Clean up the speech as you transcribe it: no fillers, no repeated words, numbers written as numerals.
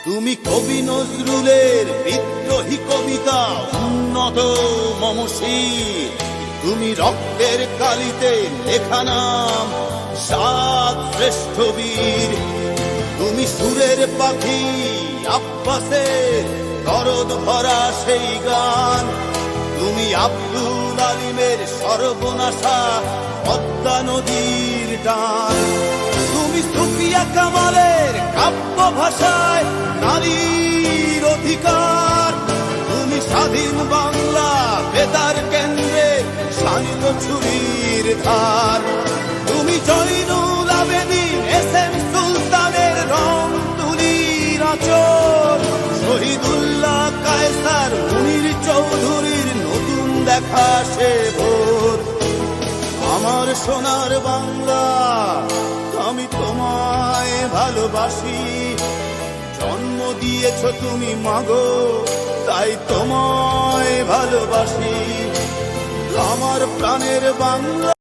তুমি কবি নজরুলের বিদ্রোহী কবিতা উন্নত মমশীর, তুমি রক্তের কালিতে লেখা নাম সাত শ্রেষ্ঠ বীর। তুমি সুরের পাখি আব্বাসের দরদ ভরা সেই গান, তুমি আব্দুল আলিমের সর্বনাশা পদ্মা নদীর টান। তুমি সুফিয়া কামালের কাব্য ভাষায় নারীর অধিকার, তুমি স্বাধীন বাংলা বেতার কেন্দ্রে শানিত ছুরির ধার। তুমি জয়নুল আবেদিন এস.এম. সুলতানের রং তুলির আঁচল, শহীদুল্লাহ কায়সার মুনির চৌধুরীর নতুন দেখা সে ভোর। আমার সোনার বাংলা আমি তোমায় ভালোবাসি, জন্ম দিয়েছ তুমি মাগো তাই তোমায় ভালোবাসি। আমার প্রাণের বাংলা।